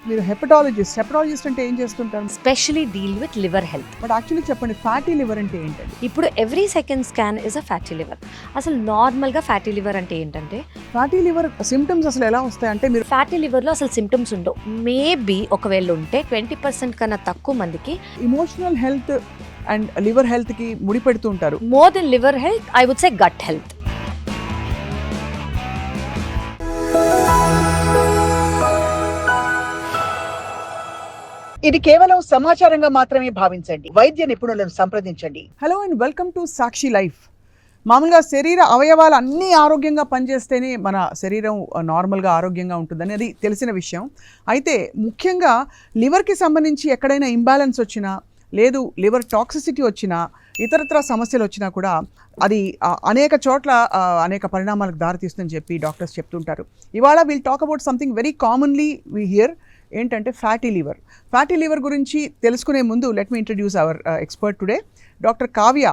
మీరు హెపటాలజిస్ట్ అంటే ఏం చేస్తుంటారు? Especially deal with liver health. But actually చెప్పండి, ఫ్యాటీ లివర్ అంటే ఏంటండి? ఇప్పుడు every second scan is a fatty liver. అసలు నార్మల్గా ఫ్యాటీ లివర్ అంటే ఏంటంటే, ఫ్యాటీ లివర్ సిమ్టమ్స్ అసలు ఎలా వస్తాయి అంటే మీరు ఫ్యాటీ లివర్లో అసలు సిమ్టమ్స్ ఉండవు. మేబీ ఒకవేళ ఉంటే 20% కన్నా తక్కువ మందికి. Emotional health and liver health కి ముడిపెడుతూ ఉంటారు. More than liver health, I would say gut health. ఇది కేవలం సమాచారంగా మాత్రమే భావించండి. వైద్య నిపుణులను సంప్రదించండి. Hello and welcome to Sakshi life. మామూలుగా శరీర అవయవాలు అన్నీ ఆరోగ్యంగా పనిచేస్తేనే మన శరీరం నార్మల్గా ఆరోగ్యంగా ఉంటుందని అది తెలిసిన విషయం. అయితే ముఖ్యంగా లివర్కి సంబంధించి ఎక్కడైనా ఇంబ్యాలెన్స్ వచ్చినా, లేదు లివర్ టాక్సిసిటీ వచ్చినా, ఇతరత్ర సమస్యలు వచ్చినా కూడా అది అనేక చోట్ల అనేక పరిణామాలకు దారితీస్తుందని చెప్పి డాక్టర్స్ చెప్తుంటారు. ఇవాళ will talk about something very commonly we here, ఏంటంటే ఫ్యాటీ లివర్. ఫ్యాటీ లివర్ గురించి తెలుసుకునే ముందు let me introduce hour expert today, doctor Kavya.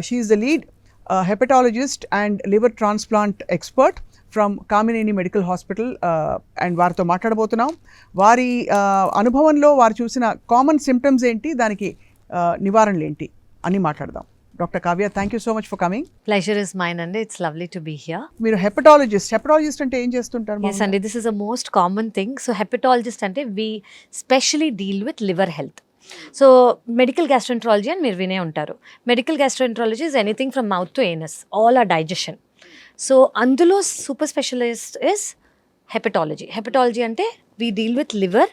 She is the lead hepatologist and liver transplant expert from Kamineni medical hospital. And వారితో మాట్లాడబోతున్నాం. వారి అనుభవంలో వారు చూసిన కామన్ సిమ్టమ్స్ ఏంటి, దానికి నివారణలు ఏంటి అని మాట్లాడదాం. Doctor Kavya, thank you so much for coming. Pleasure is mine అండి, it's lovely to be here. మీరు హెపటాలజిస్ట్ అంటే ఏం చేస్తుంటారు? ఎస్ అండి, this is a most common thing. So hepatologist అంటే we specially deal with liver health. So medical gastroenterology అని మీరు వినే ఉంటారు. Medical gastroenterology is anything from mouth to anus, all are digestion. So అందులో super specialist is hepatology. Hepatology అంటే we deal with liver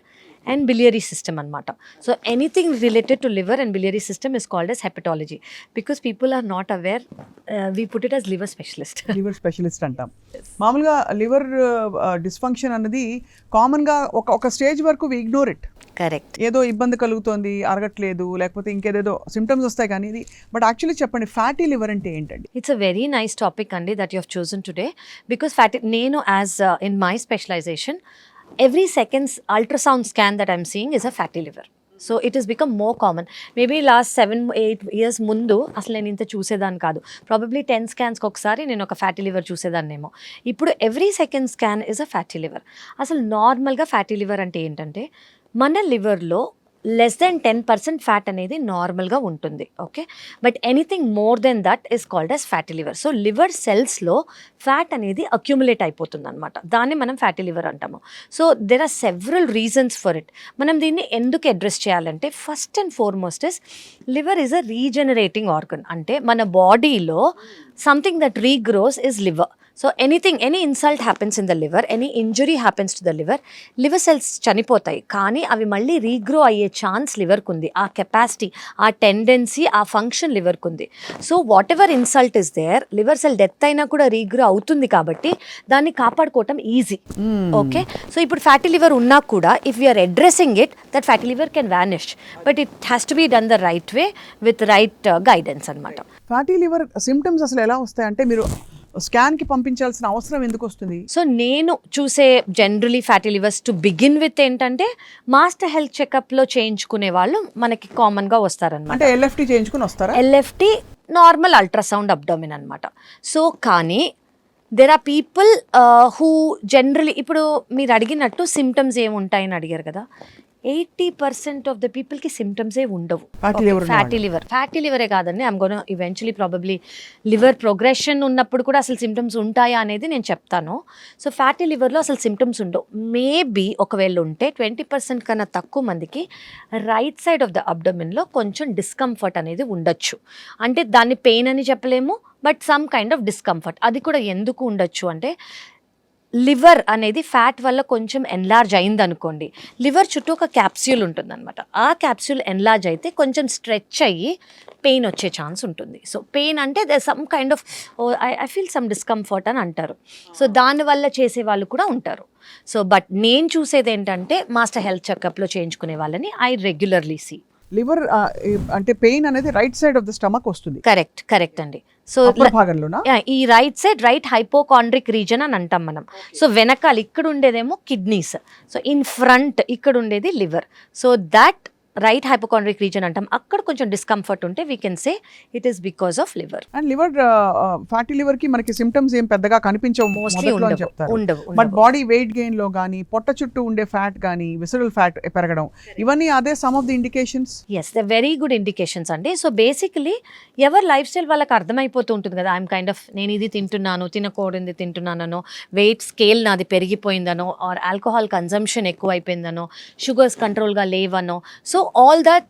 and biliary system anamata. So anything related to liver and biliary system is called as hepatology, because people are not aware. We put it as liver specialist. Liver specialist అంటాం. మామూలుగా liver dysfunction అన్నది కామన్గా ఒక stage వరకు we ignore it. Correct. ఏదో ఇబ్బంది కలుగుతోంది, అరగట్లేదు, లేకపోతే ఇంకేదేదో సిమ్టమ్స్ వస్తాయి కానీ ఇది. బట్ యాక్చువల్లీ చెప్పండి, ఫ్యాటీ లివర్ అంటే ఏంటండి? It's a very nice topic అండి that you have chosen today, because fatty, నేను as in my specialization, every second's ultrasound scan that I'm seeing is a fatty liver. So it has become more common. Maybe last 7-8 years ముందు అసలు నేను ఇంత చూసేదాన్ని కాదు. Probably 10 స్కాన్స్కి ఒకసారి నేను ఒక ఫ్యాటీ లివర్ చూసేదాన్నేమో. ఇప్పుడు every second scan is a fatty liver. అసలు నార్మల్గా ఫ్యాటీ లివర్ అంటే ఏంటంటే, మన లివర్లో లెస్ దెన్ 10% ఫ్యాట్ అనేది నార్మల్గా ఉంటుంది. Okay, but anything more than that is called as fatty liver. So liver సెల్స్లో ఫ్యాట్ అనేది అక్యుములేట్ అయిపోతుంది అనమాట. దాన్ని మనం ఫ్యాటీ లివర్ అంటాము. So there are several reasons for it. మనం దీన్ని ఎందుకు అడ్రస్ చేయాలంటే, first and foremost is liver is a regenerating organ. అంటే మన బాడీలో something that regrows is liver. So any insult happens in the liver, any injury happens to the liver cells చనిపోతాయి, కానీ అవి మళ్ళీ రీగ్రో అయ్యే ఛాన్స్ లివర్కు ఉంది. ఆ కెపాసిటీ, ఆ టెండెన్సీ, ఆ ఫంక్షన్ లివర్కు ఉంది. So whatever insult is there, liver cell death అయినా కూడా రీగ్రో అవుతుంది, కాబట్టి దాన్ని కాపాడుకోవటం ఈజీ. ఓకే, సో ఇప్పుడు ఫ్యాటీ లివర్ ఉన్నా కూడా if we're addressing it, that fatty liver can vanish, but it has to be done the right way with right guidance అనమాట. ఫ్యాటీ లివర్ సిమ్టమ్స్ అసలు ఎలా వస్తాయి అంటే, మీరు స్కాన్కి పంపించాల్సిన అవసరం ఎందుకు వస్తుంది? సో నేను చూసే generally fatty livers to begin with ఏంటంటే, మాస్టర్ హెల్త్ చెకప్లో చేయించుకునే వాళ్ళు మనకి కామన్గా వస్తారనమాట. అంటే ఎల్ఎఫ్టీ చేయించుకుని వస్తారా? ఎల్ఎఫ్టీ నార్మల్ అల్ట్రాసౌండ్ అబ్డోమిన్ అనమాట. సో కానీ there are people who generally, ఇప్పుడు మీరు అడిగినట్టు సిమ్టమ్స్ ఏముంటాయని అడిగారు కదా, 80% ఆఫ్ ద పీపుల్కి సిమ్టమ్సే ఉండవు. ఫ్యాటీ లివరే కాదండి, I'm gonna eventually probably liver progression ఉన్నప్పుడు కూడా అసలు సిమ్టమ్స్ ఉంటాయా అనేది నేను చెప్తాను. సో ఫ్యాటీ లివర్లో అసలు సిమ్టమ్స్ ఉండవు. మేబీ ఒకవేళ ఉంటే 20% కన్నా తక్కువ మందికి రైట్ సైడ్ ఆఫ్ ద అబ్డోమిన్లో కొంచెం డిస్కంఫర్ట్ అనేది ఉండొచ్చు. అంటే దాన్ని పెయిన్ అని చెప్పలేము, but some kind of discomfort. అది కూడా ఎందుకు ఉండొచ్చు అంటే, లివర్ అనేది ఫ్యాట్ వల్ల కొంచెం ఎన్లార్జ్ అయింది అనుకోండి, లివర్ చుట్టూ ఒక క్యాప్స్యూల్ ఉంటుందన్నమాట. ఆ క్యాప్స్యూల్ ఎన్లార్జ్ అయితే కొంచెం స్ట్రెచ్ అయ్యి పెయిన్ వచ్చే ఛాన్స్ ఉంటుంది. సో పెయిన్ అంటే they some kind of I feel some discomfort అని అంటారు. సో దానివల్ల చేసే వాళ్ళు కూడా ఉంటారు. సో బట్ నేను చూసేది ఏంటంటే, మాస్టర్ హెల్త్ చెకప్లో చేయించుకునే వాళ్ళని ఐ రెగ్యులర్లీ సీ. లివర్ అంటే పెయిన్ అనేది right side of the stomach వస్తుంది. కరెక్ట్ అండి. సో భాగంలోనా, ఈ right side, right hypochondriac reason అని అంటాం మనం. సో వెనకాల ఇక్కడ ఉండేదేమో కిడ్నీస్, సో ఇన్ ఫ్రంట్ ఇక్కడ ఉండేది liver. So that right hypochondriac region అంటాం, అక్కడ కొంచెం డిస్కంఫర్ట్ ఉంటే we can say it is because of liver. And liver fatty liver కి మనకి సిమ్టమ్స్ ఏం పెద్దగా కనిపించవు మోస్ట్లీ మొదట్లో అని ఉండవు చెప్తారు. ఉండవు బట్ ఉండవు. బాడీ వెయిట్ గెయిన్ లో కానీ పొట్ట చుట్టూ ఉండే ఫ్యాట్ కానీ విసరల్ ఫ్యాట్ పెరగడం ఇవన్నీ అదే some of the indications. Yes, the very good indications అండి. సో బేసికలీ ఎవరి లైఫ్ స్టైల్ వాళ్ళకి అర్థమైపోతూ ఉంటుంది కదా, ఐఎమ్ కైండ్ ఆఫ్ నేను ఇది తింటున్నాను, తినకూడదు తింటున్నానో, వెయిట్ స్కేల్ నాది పెరిగిపోయిందనో, ఆర్ ఆల్కహాల్ కన్జంప్షన్ ఎక్కువ అయిపోయిందనో, షుగర్స్ కంట్రోల్గా లేవనో. So all that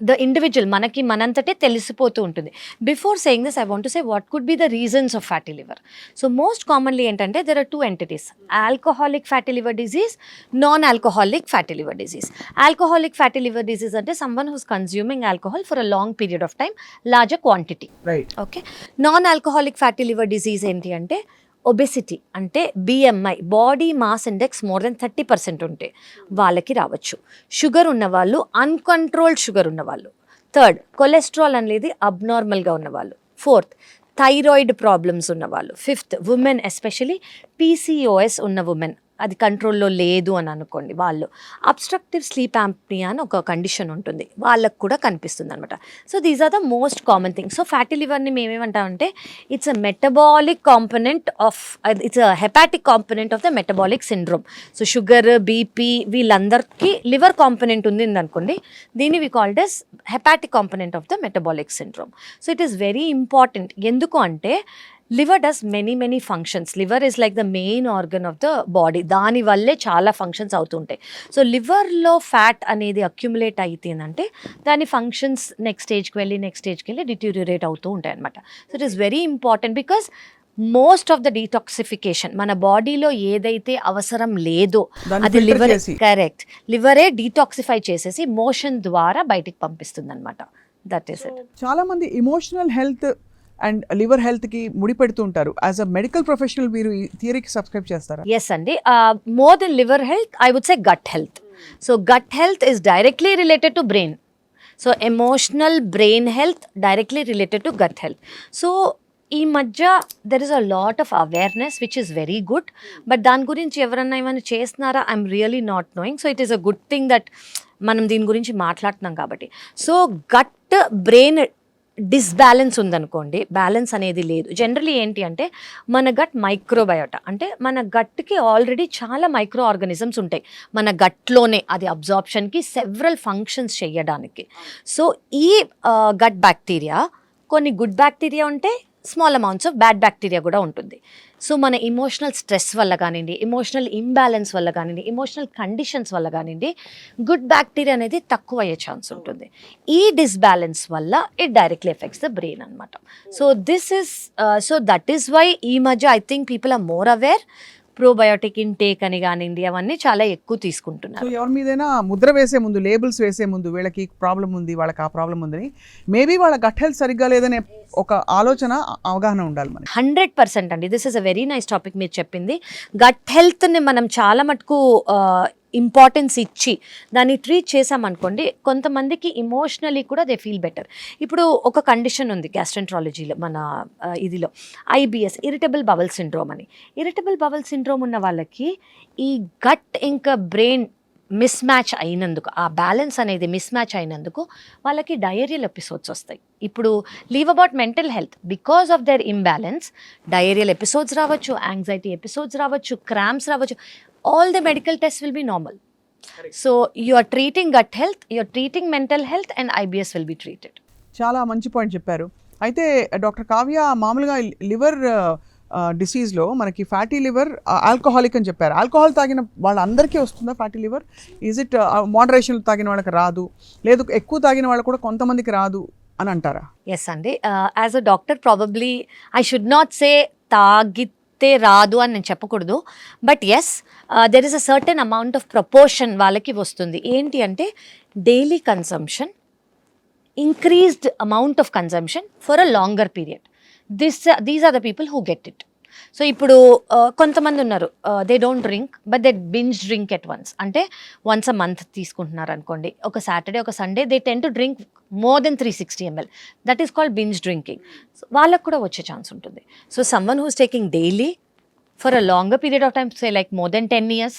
the individual మనకి మనంతటే తెలిసిపోతూ ఉంటుంది. Before saying this I want to say what could be the reasons of fatty liver. So most commonly ఏంటంటే there are 2 entities, alcoholic fatty liver disease, non alcoholic fatty liver disease. Alcoholic fatty liver disease అంటే someone who's consuming alcohol for a long period of time, larger quantity. Right. Okay. Non alcoholic fatty liver disease ఏంటి అంటే obesity, అంటే BMI, body mass index more than 30% ఉంటే వాళ్ళకి రావచ్చు. Sugar ఉన్నవాళ్ళు, uncontrolled sugar ఉన్నవాళ్ళు. Third, cholesterol అనేది అబ్నార్మల్గా ఉన్నవాళ్ళు. ఫోర్త్, థైరాయిడ్ ప్రాబ్లమ్స్ ఉన్నవాళ్ళు. ఫిఫ్త్, ఉమెన్ ఎస్పెషలీ పీసీఓఎస్ ఉన్న ఉమెన్, అది కంట్రోల్లో లేదు అని అనుకోండి, వాళ్ళు. అబ్స్ట్రక్టివ్ స్లీప్ యాప్నియా అని ఒక కండిషన్ ఉంటుంది, వాళ్ళకు కూడా కనిపిస్తుంది అనమాట. So these are the most common things. So fatty లివర్ని మేమేమంటామంటే it's a metabolic component of, it's a hepatic component of the metabolic syndrome. So sugar, BP వీళ్ళందరికీ లివర్ కాంపనెంట్ ఉంది అనుకోండి, దీన్ని we called as hepatic component of the metabolic syndrome. So it is very important. ఎందుకు అంటే liver does many functions. Liver is like the main organ of the body. దాని వల్లే చాలా functions అవుతుంటాయి. సో లివర్లో ఫ్యాట్ అనేది అక్యుములేట్ అయితేనంటే దాని functions next స్టేజ్కి వెళ్ళి డిట్యూరియేట్ అవుతూ ఉంటాయి అనమాట. So it is very important because most of the detoxification మన బాడీలో ఏదైతే అవసరం లేదో అది లివర్, కరెక్ట్, లివరే డీటాక్సిఫై చేసేసి మోషన్ ద్వారా బయటికి పంపిస్తుంది అనమాట. That is it. చాలా మంది emotional health and liver health కి ముడిపెడుతూ ఉంటారు. యాజ్ అ మెడికల్ ప్రొఫెషనల్ మీరు ఈ థియరీకి సబ్స్క్రైబ్ చేస్తారా? ఎస్ అండి. More than liver health I would say gut health. So gut health is directly related to brain. So emotional brain health directly related to gut health. So ఈ మధ్య there is a lot of awareness which is very good, but దాని గురించి ఎవరన్నా ఏమైనా చేస్తున్నారా I'm really not knowing. So it is a good thing that మనం దీని గురించి మాట్లాడుతున్నాం కాబట్టి. సో గట్ బ్రెయిన్ డిస్బ్యాలెన్స్ ఉందనుకోండి, బ్యాలెన్స్ అనేది లేదు. జనరలీ ఏంటి అంటే మన గట్ మైక్రోబయోటా, అంటే మన గట్కి ఆల్రెడీ చాలా మైక్రో ఆర్గానిజమ్స్ ఉంటాయి మన గట్లోనే, అది అబ్జార్ప్షన్కి సెవరల్ ఫంక్షన్స్ చేయడానికి. సో ఈ గట్ బ్యాక్టీరియా, కొన్ని గుడ్ బ్యాక్టీరియా ఉంటే small amounts of bad bacteria కూడా ఉంటుంది. సో మన ఇమోషనల్ స్ట్రెస్ వల్ల కానివ్వండి, ఇమోషనల్ ఇంబ్యాలెన్స్ వల్ల కానివ్వండి, ఇమోషనల్ కండిషన్స్ వల్ల కానివ్వండి, గుడ్ బ్యాక్టీరియా అనేది తక్కువ అయ్యే ఛాన్స్ ఉంటుంది. ఈ డిస్బ్యాలెన్స్ వల్ల it directly affects the brain అనమాట. So this is so that is why ఈ మధ్య I think people are more aware. Probiotic intake అని కానివ్వండి, అవన్నీ చాలా ఎక్కువ తీసుకుంటున్నారు. సో ఎవరి మీదైనా ముద్ర వేసే ముందు, లేబుల్స్ వేసే ముందు వీళ్ళకి ప్రాబ్లం ఉంది, వాళ్ళకి ఆ ప్రాబ్లం ఉందని, మేబీ వాళ్ళ గట్ హెల్త్ సరిగ్గా లేదనే ఒక ఆలోచన, అవగాహన ఉండాలి మనకి. 100% అండి. This is a very nice topic మీరు చెప్పింది. గట్ హెల్త్ని మనం చాలా మటుకు ఇంపార్టెన్స్ ఇచ్చి దాన్ని ట్రీట్ చేసామనుకోండి, కొంతమందికి ఇమోషనలీ కూడా దే ఫీల్ బెటర్. ఇప్పుడు ఒక కండిషన్ ఉంది గ్యాస్ట్రెంట్రాలజీలో, మన ఇదిలో ఐబిఎస్, ఇరిటబుల్ బవల్ సిండ్రోమ్ అని. ఇరిటబుల్ బవల్ సిండ్రోమ్ ఉన్న వాళ్ళకి ఈ గట్ ఇంకా బ్రెయిన్ మిస్ మ్యాచ్ అయినందుకు, ఆ బ్యాలెన్స్ అనేది మిస్ మ్యాచ్ అయినందుకు వాళ్ళకి డయేరియల్ ఎపిసోడ్స్ వస్తాయి. ఇప్పుడు leave about mental health, because of their imbalance diarrhoeal episodes రావచ్చు, యాంగ్జైటీ ఎపిసోడ్స్ రావచ్చు, క్రాంప్స్ రావచ్చు. All the medical tests will be normal. So you are treating gut health, you are treating mental health, and IBS will be treated. చాలా మంచి point చెప్పారు. అయితే doctor Kavya, మామూలుగా liver డిసీజ్లో మనకి fatty liver alcoholic అని చెప్పారు. ఆల్కహాల్ తాగిన వాళ్ళందరికీ వస్తుందా fatty liver? Is it moderation తాగిన వాళ్ళకి రాదు, లేదు ఎక్కువ తాగిన వాళ్ళకి కూడా కొంతమందికి రాదు అని అంటారా? ఎస్ అండి. As a doctor probably I should not say రాదు అని నేను చెప్పకూడదు, but yes there is a certain amount of proportion వాళ్ళకి వస్తుంది. ఏంటి అంటే daily consumption, increased amount of consumption for a longer period. These are the people who get it. So ఇప్పుడు కొంతమంది ఉన్నారు, they don't drink but they binge drink at once. అంటే once a month తీసుకుంటున్నారు అనుకోండి, ఒక సాటర్డే ఒక Sunday they ten to drink more than 360 ml. That is called binge drinking. వాళ్ళకు కూడా వచ్చే ఛాన్స్ ఉంటుంది. So someone who's taking daily for a longer period of time, say like more than 10 years,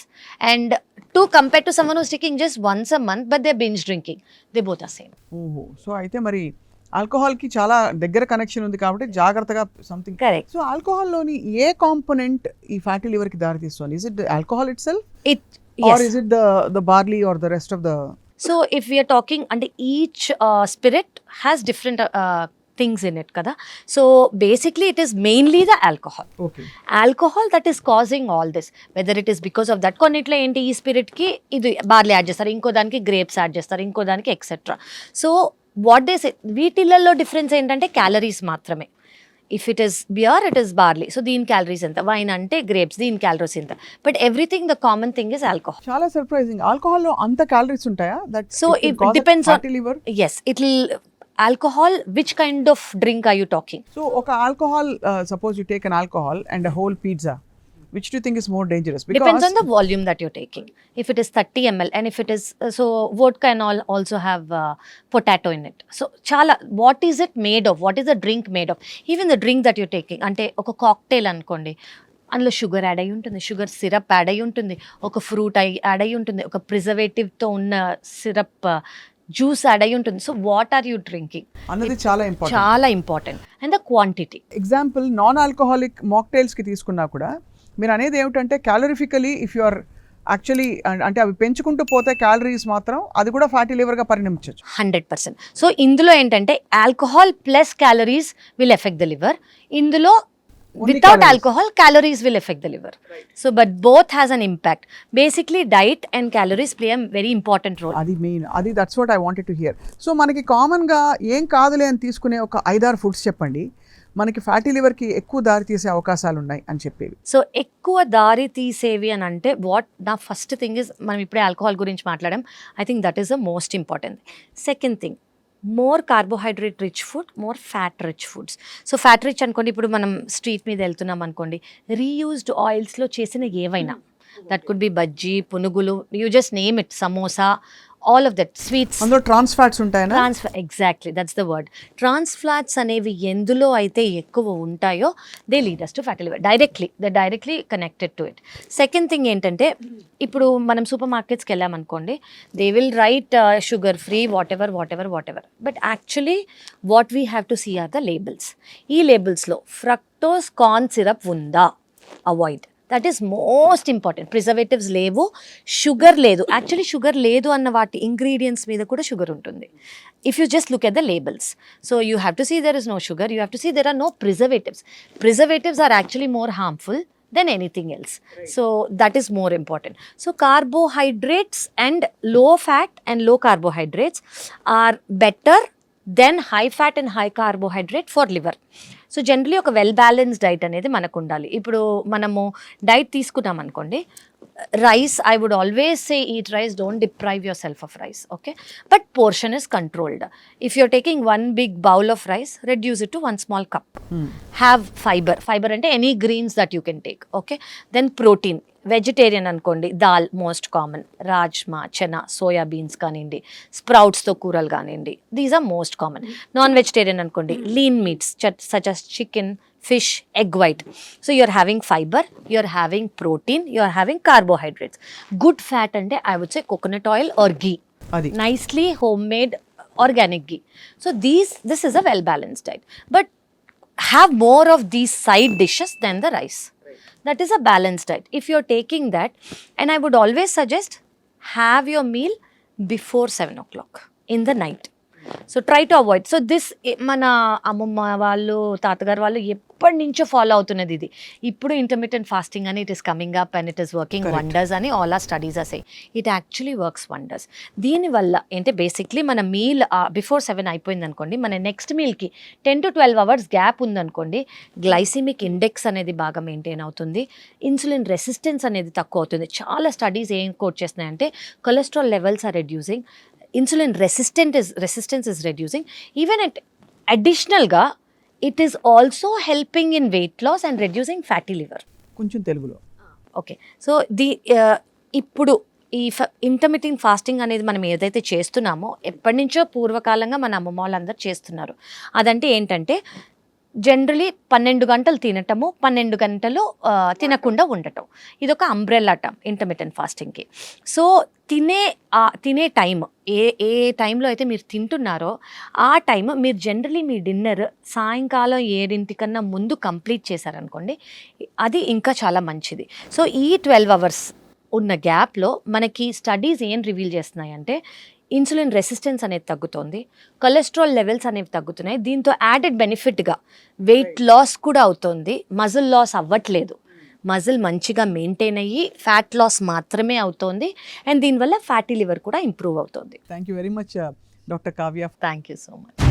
and to compare to someone who's taking just once a month but they're binge drinking, they both are same. ఓహో, so అయితే మరి ఆల్కహాల్కి చాలా దగ్గర connection ఉంది కాబట్టి జాగ్రత్తగా something. Correct. So ఆల్కహాల్లోని ఏ component ఈ fatty లివర్కి దారితీస్తుంది? Is it alcohol it self It yes. or is it the barley or the rest of the? So if we are talking, and each spirit has different things in it kada. So basically it is mainly the alcohol. Okay. Alcohol that is causing all this, whether it is because of that కొన్నిట్లో ఏంటి ఈ spirit కి ఇది barley add చేస్తారు, ఇంకో దానికి grapes add చేస్తారు, ఇంకో దానికి etcetera. So what they say, వీటిలలో డిఫరెన్స్ ఏంటంటే క్యాలరీస్ మాత్రమే. If it is beer it is barley, so దీని క్యాలరీస్ ఎంత, వైన్ అంటే గ్రేప్స్ దీని క్యాలరీస్ ఎంత, but everything the common thing is alcohol. చాలా సర్ప్రైజింగ్. ఆల్కహాల్లో అంత క్యాలరీస్ ఉంటాయా? That So it depends on liver. yes, it'll alcohol. Which kind of drink are you talking? So ఒక alcohol, suppose you take an alcohol and a whole pizza, which do you think is more dangerous? Depends on the volume that you're taking. If it is 30 ml and if it is so vodka and all also have potato in it. So chala, what is it made of? What is the drink made of? Even the drink that you're taking, ante oka cocktail అనుకోండి, అందులో sugar add అయి ఉంటుంది, sugar syrup add అయి ఉంటుంది, ఒక fruit add అయి ఉంటుంది, ఒక ప్రిజర్వేటివ్తో ఉన్న సిరప్ జ్యూస్ యాడ్ అయి ఉంటుంది. So what are you drinking అన్నది చాలా ఇంపార్టెంట్. చాలా important. And the quantity. Example non alcoholic మాక్టైల్స్కి తీసుకున్నా కూడా మీరు అనేది ఏమిటంటే calorifically if you are actually అంటే అవి పెంచుకుంటూ పోతే క్యాలరీస్ మాత్రం అది కూడా ఫ్యాటీ లివర్గా పరిణమించవచ్చు. 100%. సో ఇందులో ఏంటంటే alcohol plus calories will effect the liver. ఇందులో without calories. alcohol calories will affect the liver. So but both has an impact. Basically diet and calories play a very important role. అది main, అది that's what I wanted to hear. So మనకి కామన్గా ఏం కాదులే అని తీసుకునే ఒక 5-6 foods చెప్పండి మనకి ఫ్యాటీ లివర్కి ఎక్కువ దారి తీసే అవకాశాలు ఉన్నాయి అని చెప్పేవి. సో ఎక్కువ దారి తీసేవి అని అంటే వాట్, నా ఫస్ట్ థింగ్ ఇస్, మనం ఇప్పుడే ఆల్కహాల్ గురించి మాట్లాడాం, I think that is the most important. Second thing, more carbohydrate rich food, more fat rich foods. So fat rich అనుకోండి, ఇప్పుడు మనం స్ట్రీట్ మీద వెళ్తున్నాం అనుకోండి, రీయూజ్డ్ ఆయిల్స్లో చేసిన ఏవైనా, that could be bajji, punugulu, you just name it, samosa, all of that, sweets, అందులో trans fats ఉంటాయనా? exactly, that's the word. Trans fats అనేవి ఎందులో అయితే ఎక్కువ ఉంటాయో they lead us to fatty liver directly. They're directly connected to it. Second thing ఏంటంటే, ఇప్పుడు మనం సూపర్ మార్కెట్స్కి వెళ్ళామనుకోండి, they will write sugar free whatever, but actually what we have to see are the labels. ఈ లేబుల్స్లో fructose corn syrup ఉందా? Avoid. That is most important. Preservatives లేవు, sugar లేదు. యాక్చువల్లీ షుగర్ లేదు అన్న వాటి ఇంగ్రీడియంట్స్ మీద కూడా షుగర్ ఉంటుంది. If you just look at the labels, so you have to see there is no sugar, you have to see there are no preservatives. Preservatives are actually more harmful than anything else. Right. So that is more important. So carbohydrates and low fat and low carbohydrates are better than high fat and high carbohydrate for liver. So generally ఒక well balanced diet అనేది మనకు ఉండాలి. ఇప్పుడు మనము diet తీసుకున్నాం అనుకోండి, rice, I would always say eat rice, don't deprive yourself of rice, okay, but portion is controlled. If you're taking 1 big bowl of rice, reduce it to 1 small cup. Have fiber అంటే any greens that you can take, okay. Then protein, vegetarian అనుకోండి, dal most common, rajma, chana, soya beans కానివ్వండి, స్ప్రౌట్స్తో కూరలు కానివ్వండి, these are most common. Non vegetarian అనుకోండి, lean meats such as chicken, fish, egg white. So you're having fiber, you're having protein, you're having carbohydrates. Good fat ante I would say coconut oil or ghee. Adi. Nicely homemade organic ghee. So this is a well balanced diet. But have more of these side dishes than the rice. That is a balanced diet. If you're taking that, and I would always suggest, have your meal before 7 o'clock in the night. So try to avoid. So this మన అమ్మమ్మ వాళ్ళు, తాతగారు వాళ్ళు ఎప్పటి నుంచో follow అవుతున్నది ఇది. ఇప్పుడు ఇంటర్మిటెంట్ ఫాస్టింగ్ అని it is coming up and it is working wonders అని all our studies are saying. It actually works wonders. దీనివల్ల ఏంటంటే బేసిక్లీ మన మీల్ బిఫోర్ 7 అయిపోయింది అనుకోండి, మన నెక్స్ట్ మీల్కి 10 to 12 hours గ్యాప్ ఉందనుకోండి, గ్లైసిమిక్ ఇండెక్స్ అనేది బాగా మెయింటైన్ అవుతుంది, ఇన్సులిన్ రెసిస్టెన్స్ అనేది తక్కువ అవుతుంది. చాలా స్టడీస్ ఏం కోట్ చేస్తున్నాయంటే cholesterol levels are reducing, insulin resistance is reducing. Even at additionalga it is also helping in weight loss and reducing fatty liver. కొంచెం తెలుగులో. ఓకే, సో ఇప్పుడు ఈ ఇంటర్మిటెంట్ ఫాస్టింగ్ అనేది మనం ఏదైతే చేస్తున్నామో ఎప్పటి నుంచో పూర్వకాలంగా మన అమ్మమ్మ వాళ్ళందరూ చేస్తున్నారు. అదంటే ఏంటంటే జనరలీ 12 గంటలు తినటము, 12 గంటలు తినకుండా ఉండటం. ఇది ఒక అంబ్రెల్లా టర్మ్ ఇంటర్మిటెంట్ ఫాస్టింగ్కి. సో తినే టైం ఏ టైంలో అయితే మీరు తింటున్నారో ఆ టైం మీరు జనరలీ మీ డిన్నర్ సాయంకాలం 7 ముందు కంప్లీట్ చేశారనుకోండి, అది ఇంకా చాలా మంచిది. సో ఈ 12 అవర్స్ ఉన్న గ్యాప్లో మనకి స్టడీస్ ఏం రివీల్ చేస్తున్నాయంటే ఇన్సులిన్ రెసిస్టెన్స్ అనేది తగ్గుతుంది, కొలెస్ట్రాల్ లెవెల్స్ అనేవి తగ్గుతున్నాయి. దీంతో యాడెడ్ బెనిఫిట్గా వెయిట్ లాస్ కూడా అవుతుంది, మజిల్ లాస్ అవ్వట్లేదు. మజిల్ మంచిగా మెయింటైన్ అయ్యి ఫ్యాట్ లాస్ మాత్రమే అవుతుంది. అండ్ దీనివల్ల ఫ్యాటీ లివర్ కూడా ఇంప్రూవ్ అవుతుంది. Thank you very much doctor Kavya. Thank you so much.